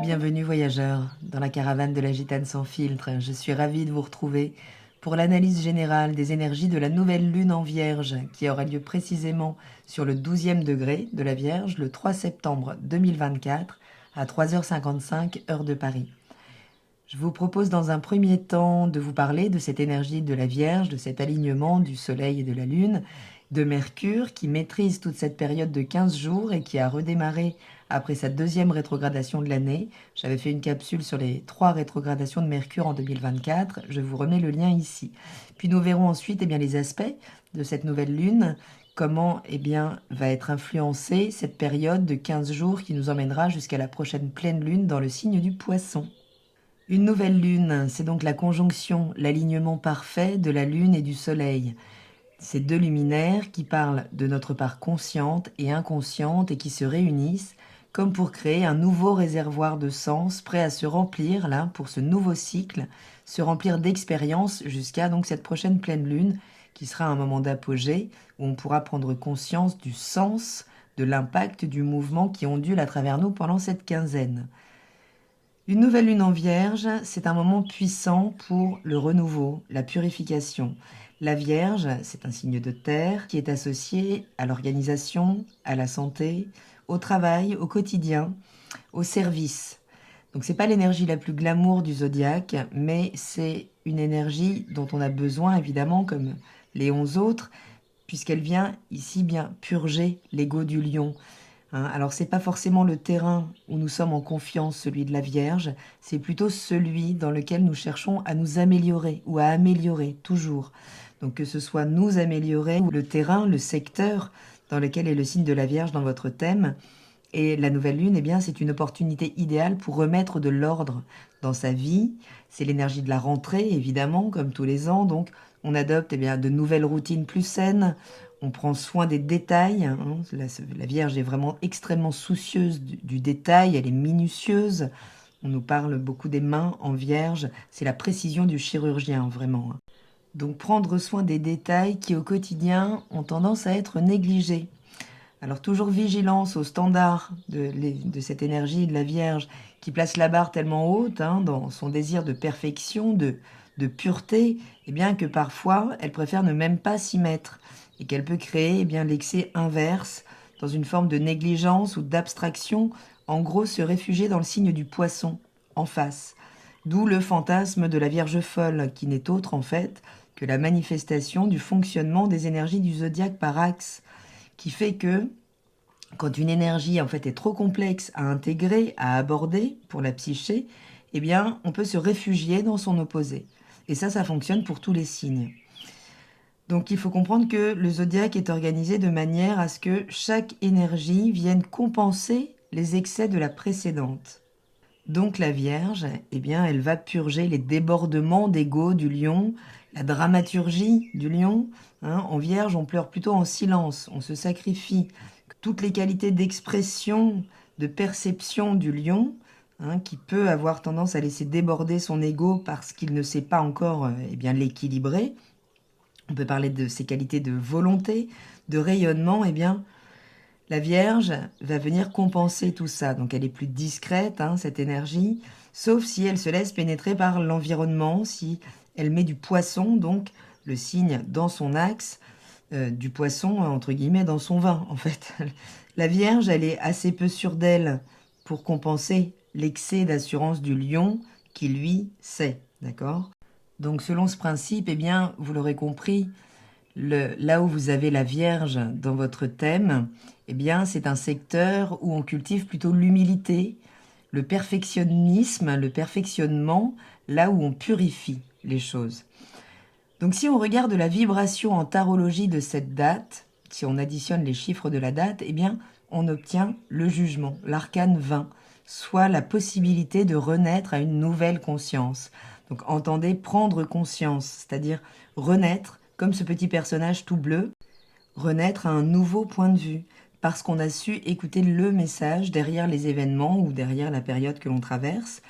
Bienvenue voyageurs dans la caravane de la Gitane sans filtre. Je suis ravie de vous retrouver pour l'analyse générale des énergies de la nouvelle lune en Vierge qui aura lieu précisément sur le 12e degré de la Vierge le 3 septembre 2024 à 3h55 heure de Paris. Je vous propose dans un premier temps de vous parler de cette énergie de la Vierge, de cet alignement du Soleil et de la Lune, de Mercure qui maîtrise toute cette période de 15 jours et qui a redémarré après sa deuxième rétrogradation de l'année. J'avais fait une capsule sur les 3 rétrogradations de Mercure en 2024, je vous remets le lien ici. Puis nous verrons ensuite les aspects de cette nouvelle lune, comment va être influencée cette période de 15 jours qui nous emmènera jusqu'à la prochaine pleine lune dans le signe du Poisson. Une nouvelle lune, c'est donc la conjonction, l'alignement parfait de la lune et du soleil. Ces deux luminaires qui parlent de notre part consciente et inconsciente et qui se réunissent comme pour créer un nouveau réservoir de sens prêt à se remplir là pour ce nouveau cycle, se remplir d'expériences jusqu'à donc cette prochaine pleine lune qui sera un moment d'apogée où on pourra prendre conscience du sens, de l'impact du mouvement qui ondule à travers nous pendant cette quinzaine. Une nouvelle lune en Vierge, c'est un moment puissant pour le renouveau, la purification. La Vierge, c'est un signe de terre qui est associé à l'organisation, à la santé, au travail, au quotidien, au service. Donc c'est pas l'énergie la plus glamour du zodiaque, mais c'est une énergie dont on a besoin évidemment comme les 11 autres, puisqu'elle vient ici bien purger l'ego du lion. Alors c'est pas forcément le terrain où nous sommes en confiance, celui de la Vierge, c'est plutôt celui dans lequel nous cherchons à nous améliorer ou à améliorer toujours. Donc que ce soit nous améliorer ou le terrain, le secteur dans lequel est le signe de la Vierge dans votre thème. Et la nouvelle lune, c'est une opportunité idéale pour remettre de l'ordre dans sa vie. C'est l'énergie de la rentrée, évidemment, comme tous les ans. Donc on adopte de nouvelles routines plus saines. On prend soin des détails. La Vierge est vraiment extrêmement soucieuse du détail, elle est minutieuse. On nous parle beaucoup des mains en Vierge. C'est la précision du chirurgien, vraiment. Donc prendre soin des détails qui au quotidien ont tendance à être négligés. Alors toujours vigilance aux standards de cette énergie de la Vierge qui place la barre tellement haute dans son désir de perfection, de pureté, que parfois elle préfère ne même pas s'y mettre et qu'elle peut créer l'excès inverse dans une forme de négligence ou d'abstraction, en gros se réfugier dans le signe du Poisson en face. D'où le fantasme de la Vierge folle qui n'est autre en fait que la manifestation du fonctionnement des énergies du zodiaque par axe, qui fait que quand une énergie est trop complexe à intégrer, à aborder pour la psyché, on peut se réfugier dans son opposé. Et ça fonctionne pour tous les signes. Donc il faut comprendre que le zodiaque est organisé de manière à ce que chaque énergie vienne compenser les excès de la précédente. Donc la Vierge, elle va purger les débordements d'ego du lion, la dramaturgie du lion. En Vierge, on pleure plutôt en silence, on se sacrifie. Toutes les qualités d'expression, de perception du lion, qui peut avoir tendance à laisser déborder son ego parce qu'il ne sait pas encore l'équilibrer. On peut parler de ses qualités de volonté, de rayonnement, la Vierge va venir compenser tout ça. Donc elle est plus discrète, cette énergie, sauf si elle se laisse pénétrer par l'environnement, si elle met du Poisson, donc le signe dans son axe, du Poisson, entre guillemets, dans son vin, en fait. La Vierge, elle est assez peu sûre d'elle pour compenser l'excès d'assurance du lion qui, lui, sait, d'accord ? Donc selon ce principe, vous l'aurez compris, là où vous avez la Vierge dans votre thème, c'est un secteur où on cultive plutôt l'humilité, le perfectionnisme, le perfectionnement, là où on purifie les choses. Donc si on regarde la vibration en tarologie de cette date, si on additionne les chiffres de la date, on obtient le jugement, l'arcane 20, soit la possibilité de renaître à une nouvelle conscience. Donc entendez prendre conscience, c'est-à-dire renaître, comme ce petit personnage tout bleu, renaître à un nouveau point de vue, parce qu'on a su écouter le message derrière les événements ou derrière la période que l'on traverse,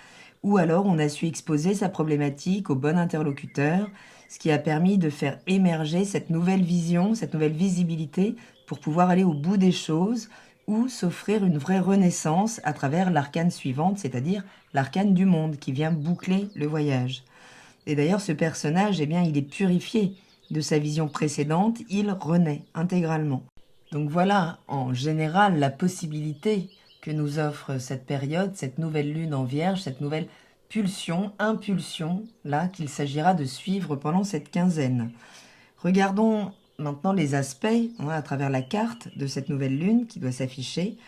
ou alors on a su exposer sa problématique au bon interlocuteur, ce qui a permis de faire émerger cette nouvelle vision, cette nouvelle visibilité pour pouvoir aller au bout des choses, ou s'offrir une vraie renaissance à travers l'arcane suivante, c'est-à-dire l'arcane du monde, qui vient boucler le voyage. Et d'ailleurs, ce personnage, eh bien, il est purifié de sa vision précédente, il renaît intégralement. Donc voilà, en général, la possibilité que nous offre cette période, cette nouvelle lune en Vierge, cette nouvelle impulsion, là, qu'il s'agira de suivre pendant cette quinzaine. Regardons maintenant les aspects à travers la carte de cette nouvelle lune qui doit s'afficher.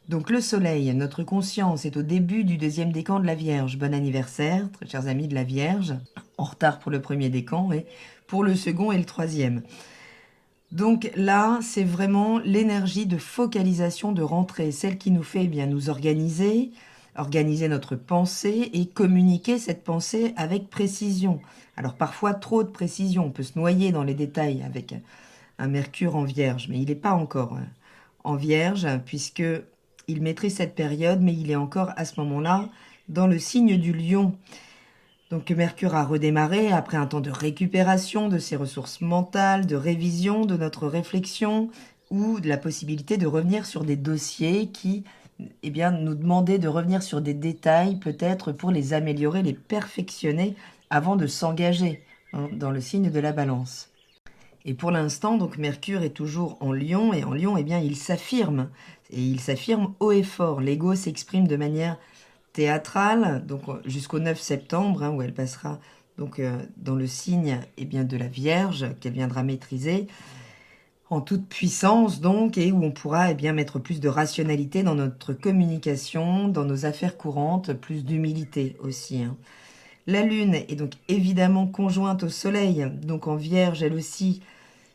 Donc le soleil, notre conscience, est au début du deuxième décan de la Vierge. Bon anniversaire, très chers amis de la Vierge. En retard pour le premier décan et pour le second et le troisième. Donc là, c'est vraiment l'énergie de focalisation, de rentrée, celle qui nous fait nous organiser notre pensée et communiquer cette pensée avec précision. Alors parfois trop de précision, on peut se noyer dans les détails avec un Mercure en Vierge, mais il n'est pas encore en Vierge puisque il maîtrise cette période, mais il est encore à ce moment-là dans le signe du Lion. Donc Mercure a redémarré après un temps de récupération de ses ressources mentales, de révision de notre réflexion ou de la possibilité de revenir sur des dossiers qui nous demandaient de revenir sur des détails peut-être pour les améliorer, les perfectionner avant de s'engager dans le signe de la Balance. Et pour l'instant, donc Mercure est toujours en Lion et en Lion, il s'affirme et il s'affirme haut et fort. L'ego s'exprime de manière théâtrale, donc jusqu'au 9 septembre, où elle passera donc dans le signe de la Vierge qu'elle viendra maîtriser en toute puissance donc, et où on pourra mettre plus de rationalité dans notre communication, dans nos affaires courantes, plus d'humilité aussi. La Lune est donc évidemment conjointe au Soleil, donc en Vierge elle aussi.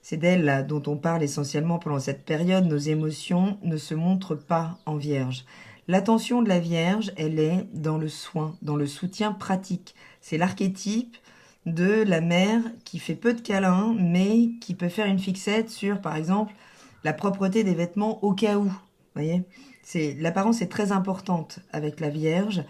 C'est d'elle dont on parle essentiellement pendant cette période. Nos émotions ne se montrent pas en Vierge. L'attention de la Vierge, elle est dans le soin, dans le soutien pratique. C'est l'archétype de la mère qui fait peu de câlins, mais qui peut faire une fixette sur, par exemple, la propreté des vêtements au cas où. Voyez, l'apparence est très importante avec la Vierge.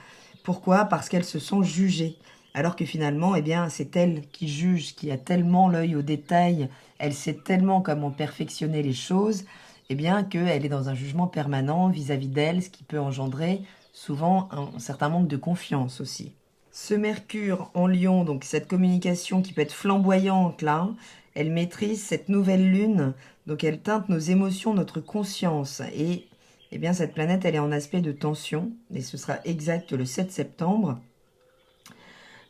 Pourquoi ? Parce qu'elle se sent jugée. Alors que finalement, c'est elle qui juge, qui a tellement l'œil au détail, elle sait tellement comment perfectionner les choses, qu'elle est dans un jugement permanent vis-à-vis d'elle, ce qui peut engendrer souvent un certain manque de confiance aussi. Ce Mercure en Lion, donc cette communication qui peut être flamboyante là, elle maîtrise cette nouvelle lune, donc elle teinte nos émotions, notre conscience. Et cette planète, elle est en aspect de tension, et ce sera exact le 7 septembre.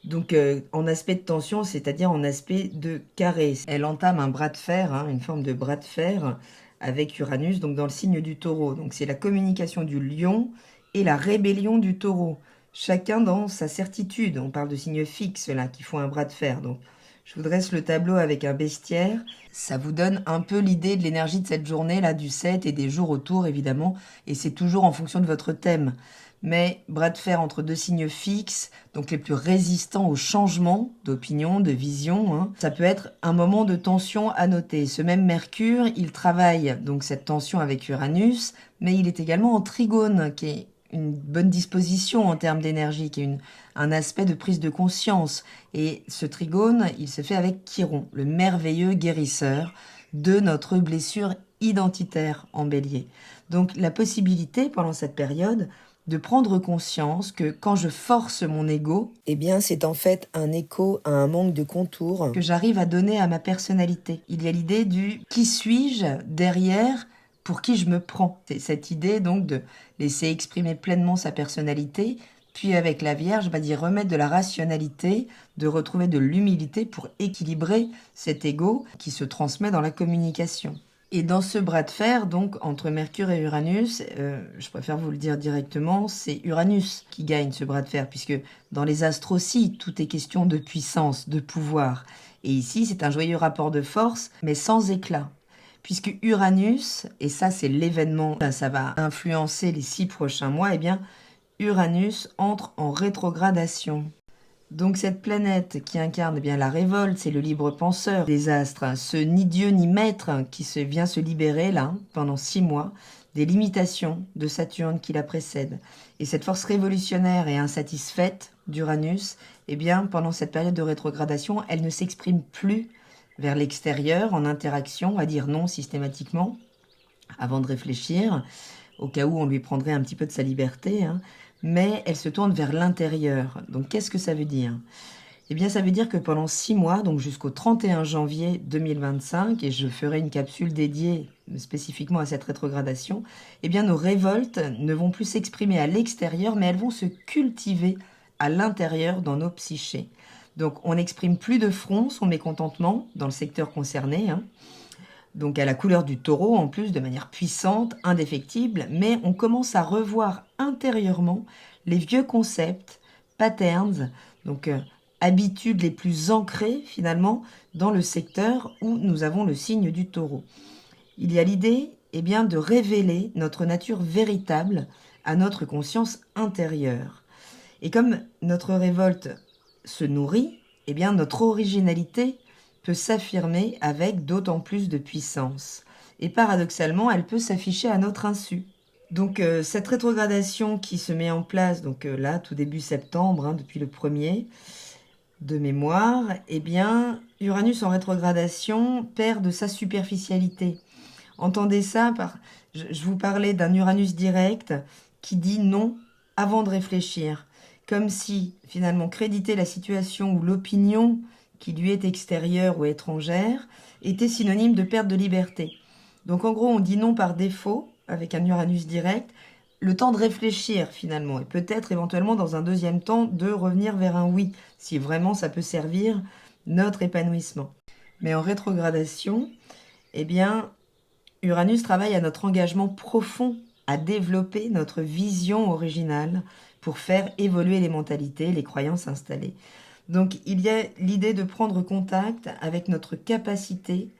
Donc en aspect de tension, c'est-à-dire en aspect de carré. Elle entame un bras de fer, une forme de bras de fer avec Uranus, donc dans le signe du Taureau. Donc c'est la communication du Lion et la rébellion du Taureau. Chacun dans sa certitude. On parle de signes fixes là, qui font un bras de fer. Donc je vous dresse le tableau avec un bestiaire. Ça vous donne un peu l'idée de l'énergie de cette journée là, du 7 et des jours autour évidemment. Et c'est toujours en fonction de votre thème. Mais bras de fer entre deux signes fixes, donc les plus résistants au changement d'opinion, de vision, ça peut être un moment de tension à noter. Ce même Mercure, il travaille donc cette tension avec Uranus, mais il est également en trigone, qui est une bonne disposition en termes d'énergie, qui est un aspect de prise de conscience. Et ce trigone, il se fait avec Chiron, le merveilleux guérisseur de notre blessure identitaire en Bélier. Donc la possibilité pendant cette période de prendre conscience que quand je force mon ego, c'est en fait un écho à un manque de contour que j'arrive à donner à ma personnalité. Il y a l'idée du « qui suis-je derrière ?» pour qui je me prends. C'est cette idée donc de laisser exprimer pleinement sa personnalité, puis avec la Vierge, d'y remettre de la rationalité, de retrouver de l'humilité pour équilibrer cet ego qui se transmet dans la communication. Et dans ce bras de fer, donc, entre Mercure et Uranus, je préfère vous le dire directement, c'est Uranus qui gagne ce bras de fer, puisque dans les astres aussi, tout est question de puissance, de pouvoir. Et ici, c'est un joyeux rapport de force, mais sans éclat. Puisque Uranus, et ça c'est l'événement, ça va influencer les 6 prochains mois, Uranus entre en rétrogradation. Donc cette planète qui incarne la révolte, c'est le libre penseur des astres, ce ni Dieu ni maître qui vient se libérer là, pendant 6 mois, des limitations de Saturne qui la précède. Et cette force révolutionnaire et insatisfaite d'Uranus, pendant cette période de rétrogradation, elle ne s'exprime plus vers l'extérieur en interaction, à dire non systématiquement, avant de réfléchir, au cas où on lui prendrait un petit peu de sa liberté, hein, mais elle se tourne vers l'intérieur. Donc qu'est-ce que ça veut dire? Eh bien, ça veut dire que pendant 6 mois, donc jusqu'au 31 janvier 2025, et je ferai une capsule dédiée spécifiquement à cette rétrogradation, eh bien, nos révoltes ne vont plus s'exprimer à l'extérieur, mais elles vont se cultiver à l'intérieur dans nos psychés. Donc, on n'exprime plus de front son mécontentement dans le secteur concerné, hein, donc à la couleur du taureau en plus, de manière puissante, indéfectible, mais on commence à revoir intérieurement les vieux concepts, patterns, donc habitudes les plus ancrées finalement dans le secteur où nous avons le signe du taureau. Il y a l'idée bien, de révéler notre nature véritable à notre conscience intérieure. Et comme notre révolte se nourrit, bien, notre originalité peut s'affirmer avec d'autant plus de puissance. Et paradoxalement, elle peut s'afficher à notre insu. Donc cette rétrogradation qui se met en place, donc là, tout début septembre, hein, depuis le 1er de mémoire, eh bien, Uranus en rétrogradation perd de sa superficialité. Entendez ça par... Je vous parlais d'un Uranus direct qui dit non avant de réfléchir. Comme si, finalement, créditer la situation ou l'opinion qui lui est extérieure ou étrangère était synonyme de perte de liberté. Donc, en gros, on dit non par défaut, avec un Uranus direct, le temps de réfléchir, finalement, et peut-être éventuellement, dans un deuxième temps, de revenir vers un oui, si vraiment ça peut servir notre épanouissement. Mais en rétrogradation, eh bien, Uranus travaille à notre engagement profond à développer notre vision originale pour faire évoluer les mentalités, les croyances installées. Donc il y a l'idée de prendre contact avec notre capacité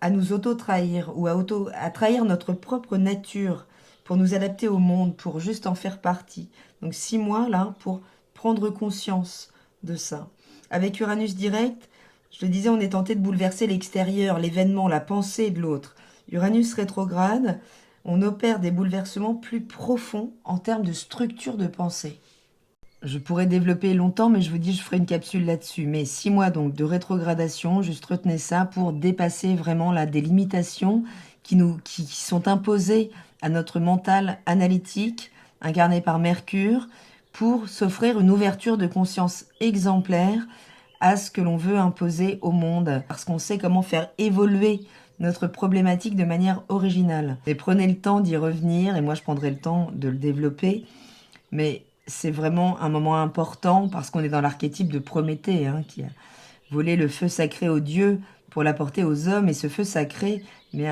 à nous auto-trahir ou à trahir notre propre nature pour nous adapter au monde, pour juste en faire partie. Donc 6 mois là pour prendre conscience de ça. Avec Uranus direct, je le disais, on est tenté de bouleverser l'extérieur, l'événement, la pensée de l'autre. Uranus rétrograde, on opère des bouleversements plus profonds en termes de structure de pensée. Je pourrais développer longtemps, mais je vous dis, je ferai une capsule là-dessus. Mais 6 mois donc de rétrogradation, juste retenez ça pour dépasser vraiment là des limitations qui sont imposées à notre mental analytique, incarné par Mercure, pour s'offrir une ouverture de conscience exemplaire à ce que l'on veut imposer au monde, parce qu'on sait comment faire évoluer notre problématique de manière originale. Et prenez le temps d'y revenir, et moi je prendrai le temps de le développer, mais c'est vraiment un moment important parce qu'on est dans l'archétype de Prométhée, hein, qui a volé le feu sacré aux dieux pour l'apporter aux hommes, et ce feu sacré,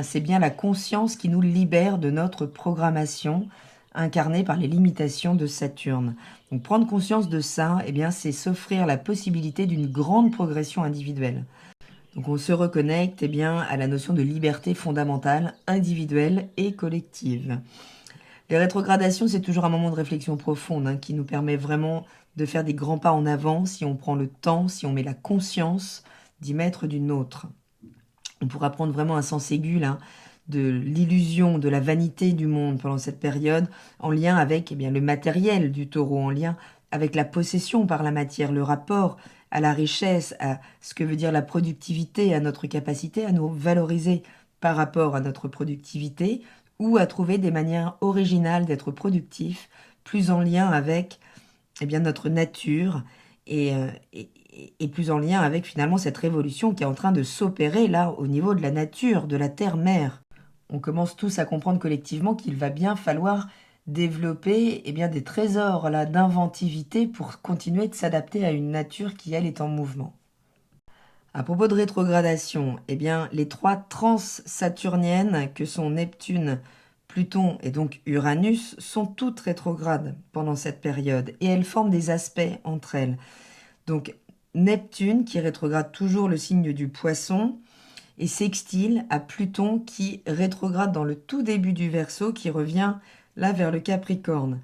c'est bien la conscience qui nous libère de notre programmation, incarnée par les limitations de Saturne. Donc prendre conscience de ça, c'est s'offrir la possibilité d'une grande progression individuelle. Donc on se reconnecte à la notion de liberté fondamentale, individuelle et collective. Les rétrogradations, c'est toujours un moment de réflexion profonde, hein, qui nous permet vraiment de faire des grands pas en avant si on prend le temps, si on met la conscience d'y mettre du nôtre. On pourra prendre vraiment un sens aigu là, de l'illusion, de la vanité du monde pendant cette période, en lien avec le matériel du taureau, en lien avec la possession par la matière, le rapport à la richesse, à ce que veut dire la productivité, à notre capacité à nous valoriser par rapport à notre productivité, ou à trouver des manières originales d'être productif, plus en lien avec notre nature et plus en lien avec finalement cette révolution qui est en train de s'opérer là au niveau de la nature, de la terre-mère. On commence tous à comprendre collectivement qu'il va bien falloir développer des trésors là d'inventivité pour continuer de s'adapter à une nature qui, elle, est en mouvement. À propos de rétrogradation, les 3 trans-saturniennes que sont Neptune, Pluton et donc Uranus sont toutes rétrogrades pendant cette période et elles forment des aspects entre elles. Donc Neptune qui rétrograde toujours le signe du Poisson et sextile à Pluton qui rétrograde dans le tout début du Verseau qui revient là vers le Capricorne.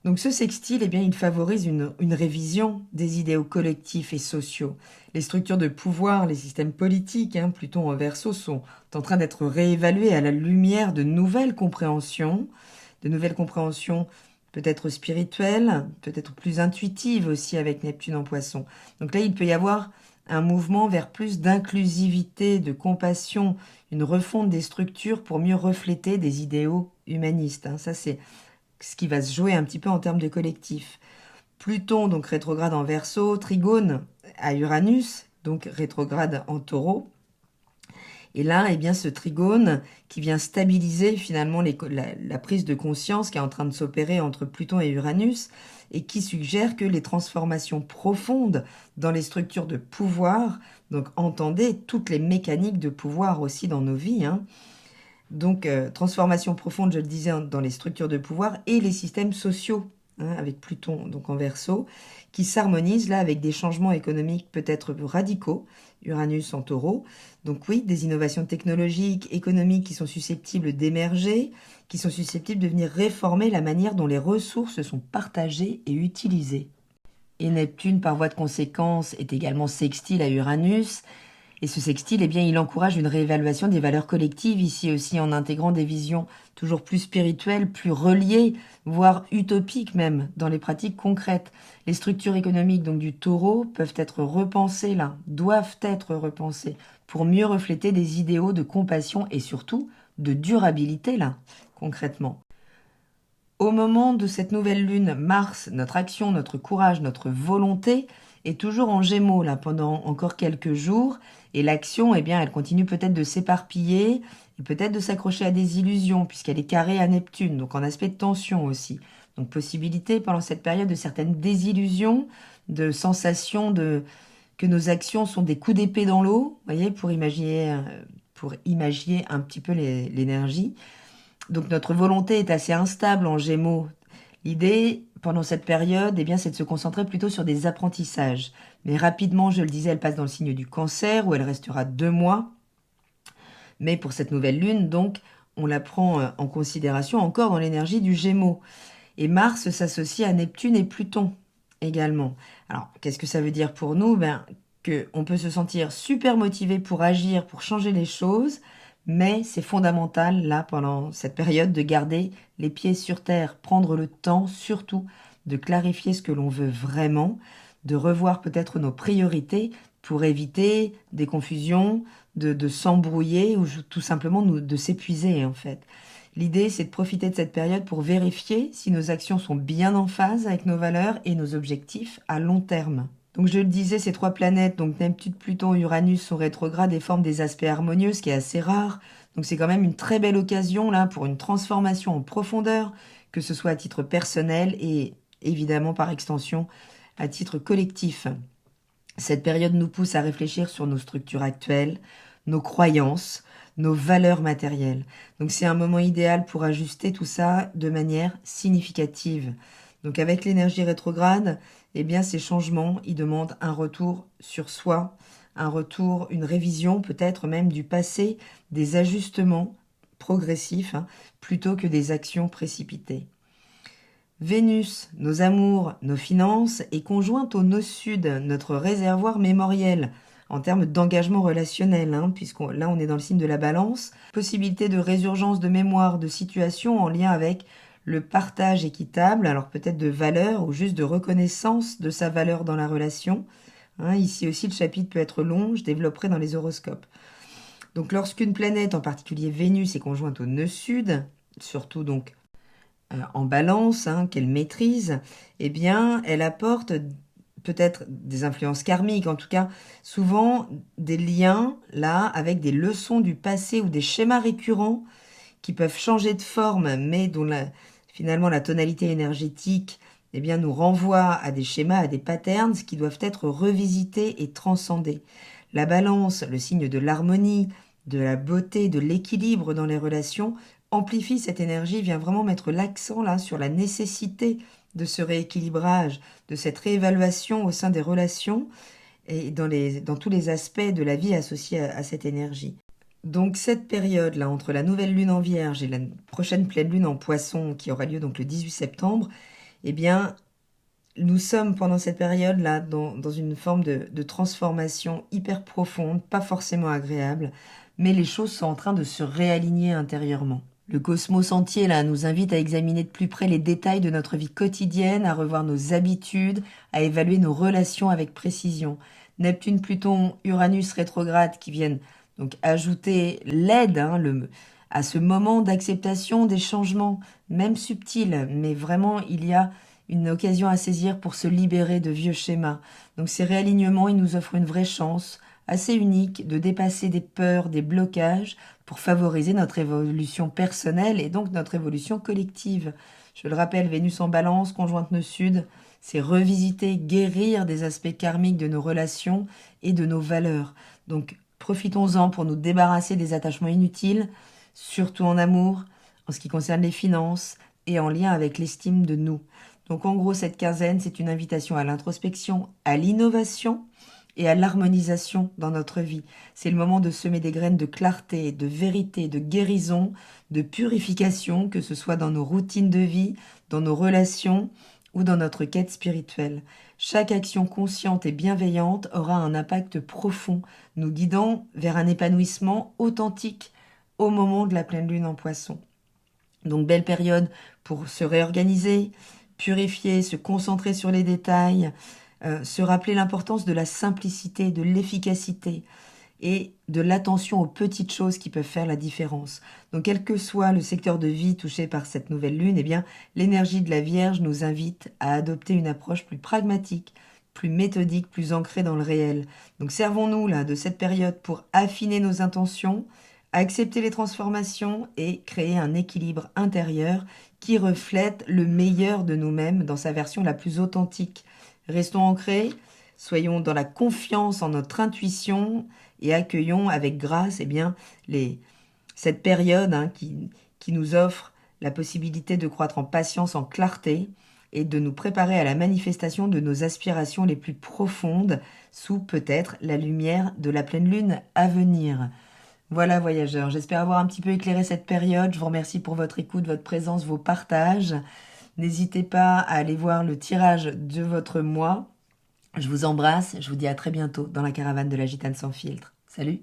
Donc ce sextile, il favorise une révision des idéaux collectifs et sociaux. Les structures de pouvoir, les systèmes politiques, Pluton en Verseau, sont en train d'être réévalués à la lumière de nouvelles compréhensions peut-être spirituelles, peut-être plus intuitives aussi avec Neptune en Poisson. Donc là, il peut y avoir un mouvement vers plus d'inclusivité, de compassion, une refonte des structures pour mieux refléter des idéaux humanistes. Ça, c'est ce qui va se jouer un petit peu en termes de collectif. Pluton, donc rétrograde en Verseau, trigone à Uranus, donc rétrograde en Taureau. Et là, eh bien, ce trigone qui vient stabiliser finalement la prise de conscience qui est en train de s'opérer entre Pluton et Uranus et qui suggère que les transformations profondes dans les structures de pouvoir, donc entendez toutes les mécaniques de pouvoir aussi dans nos vies, donc transformation profonde, je le disais, dans les structures de pouvoir et les systèmes sociaux, avec Pluton donc en Verseau, qui s'harmonisent là avec des changements économiques peut-être radicaux, Uranus en Taureau. Donc oui, des innovations technologiques, économiques qui sont susceptibles d'émerger, qui sont susceptibles de venir réformer la manière dont les ressources sont partagées et utilisées. Et Neptune, par voie de conséquence, est également sextile à Uranus. Et ce sextile, eh bien, il encourage une réévaluation des valeurs collectives, ici aussi en intégrant des visions toujours plus spirituelles, plus reliées, voire utopiques même, dans les pratiques concrètes. Les structures économiques donc du Taureau peuvent être repensées là, doivent être repensées, pour mieux refléter des idéaux de compassion et surtout de durabilité là, concrètement. Au moment de cette nouvelle lune, Mars, notre action, notre courage, notre volonté est toujours en Gémeaux là pendant encore quelques jours et l'action, eh bien, elle continue peut-être de s'éparpiller et peut-être de s'accrocher à des illusions puisqu'elle est carrée à Neptune, donc en aspect de tension aussi. Donc possibilité pendant cette période de certaines désillusions, de sensations que nos actions sont des coups d'épée dans l'eau, voyez, pour imaginer un petit peu l'énergie. Donc notre volonté est assez instable en Gémeaux. L'idée, pendant cette période, eh bien, c'est de se concentrer plutôt sur des apprentissages. Mais rapidement, je le disais, elle passe dans le signe du Cancer, où elle restera 2 mois. Mais pour cette nouvelle lune, donc, on la prend en considération encore dans l'énergie du Gémeaux. Et Mars s'associe à Neptune et Pluton également. Alors, qu'est-ce que ça veut dire pour nous? Qu'on peut se sentir super motivé pour agir, pour changer les choses, mais c'est fondamental, là, pendant cette période, de garder les pieds sur terre, prendre le temps, surtout, de clarifier ce que l'on veut vraiment, de revoir peut-être nos priorités pour éviter des confusions, de s'embrouiller ou tout simplement de s'épuiser, en fait. L'idée, c'est de profiter de cette période pour vérifier si nos actions sont bien en phase avec nos valeurs et nos objectifs à long terme. Donc je le disais, ces 3 planètes, donc Neptune, Pluton, Uranus, sont rétrogrades et forment des aspects harmonieux, ce qui est assez rare. Donc c'est quand même une très belle occasion là pour une transformation en profondeur, que ce soit à titre personnel et évidemment par extension à titre collectif. Cette période nous pousse à réfléchir sur nos structures actuelles, nos croyances, nos valeurs matérielles. Donc c'est un moment idéal pour ajuster tout ça de manière significative. Donc avec l'énergie rétrograde, eh bien ces changements, ils demandent un retour sur soi, un retour, une révision peut-être même du passé, des ajustements progressifs, plutôt que des actions précipitées. Vénus, nos amours, nos finances, est conjointe au nœud sud, notre réservoir mémoriel, en termes d'engagement relationnel, puisqu'on là on est dans le signe de la balance. Possibilité de résurgence de mémoire, de situation en lien avec le partage équitable, alors peut-être de valeur ou juste de reconnaissance de sa valeur dans la relation. Ici aussi, le chapitre peut être long, je développerai dans les horoscopes. Donc lorsqu'une planète, en particulier Vénus, est conjointe au nœud sud, surtout donc en balance, qu'elle maîtrise, eh bien, elle apporte peut-être des influences karmiques, en tout cas, souvent des liens, là, avec des leçons du passé ou des schémas récurrents qui peuvent changer de forme, mais dont finalement la tonalité énergétique eh bien, nous renvoie à des schémas, à des patterns qui doivent être revisités et transcendés. La balance, le signe de l'harmonie, de la beauté, de l'équilibre dans les relations, amplifie cette énergie, vient vraiment mettre l'accent là sur la nécessité de ce rééquilibrage, de cette réévaluation au sein des relations et dans tous les aspects de la vie associés à cette énergie. Donc cette période-là, entre la nouvelle lune en Vierge et la prochaine pleine lune en Poisson, qui aura lieu donc le 18 septembre, eh bien, nous sommes pendant cette période-là dans une forme de transformation hyper profonde, pas forcément agréable, mais les choses sont en train de se réaligner intérieurement. Le cosmos entier là, nous invite à examiner de plus près les détails de notre vie quotidienne, à revoir nos habitudes, à évaluer nos relations avec précision. Neptune, Pluton, Uranus rétrograde qui viennent donc ajouter l'aide à ce moment d'acceptation des changements, même subtils, mais vraiment il y a une occasion à saisir pour se libérer de vieux schémas. Donc ces réalignements, ils nous offrent une vraie chance assez unique de dépasser des peurs, des blocages pour favoriser notre évolution personnelle et donc notre évolution collective. Je le rappelle, Vénus en balance, conjointe nœud sud, c'est revisiter, guérir des aspects karmiques de nos relations et de nos valeurs. Donc profitons-en pour nous débarrasser des attachements inutiles, surtout en amour, en ce qui concerne les finances et en lien avec l'estime de nous. Donc en gros, cette quinzaine, c'est une invitation à l'introspection, à l'innovation et à l'harmonisation dans notre vie. C'est le moment de semer des graines de clarté, de vérité, de guérison, de purification, que ce soit dans nos routines de vie, dans nos relations ou dans notre quête spirituelle. Chaque action consciente et bienveillante aura un impact profond, nous guidant vers un épanouissement authentique au moment de la pleine lune en Poisson. Donc belle période pour se réorganiser, purifier, se concentrer sur les détails, se rappeler l'importance de la simplicité, de l'efficacité et de l'attention aux petites choses qui peuvent faire la différence. Donc quel que soit le secteur de vie touché par cette nouvelle lune, eh bien l'énergie de la Vierge nous invite à adopter une approche plus pragmatique, plus méthodique, plus ancrée dans le réel. Donc servons-nous là de cette période pour affiner nos intentions, accepter les transformations et créer un équilibre intérieur qui reflète le meilleur de nous-mêmes dans sa version la plus authentique. Restons ancrés, soyons dans la confiance en notre intuition et accueillons avec grâce cette période qui nous offre la possibilité de croître en patience, en clarté et de nous préparer à la manifestation de nos aspirations les plus profondes sous peut-être la lumière de la pleine lune à venir. Voilà voyageurs, j'espère avoir un petit peu éclairé cette période. Je vous remercie pour votre écoute, votre présence, vos partages. N'hésitez pas à aller voir le tirage de votre mois. Je vous embrasse, je vous dis à très bientôt dans la caravane de la Gitane sans filtre. Salut!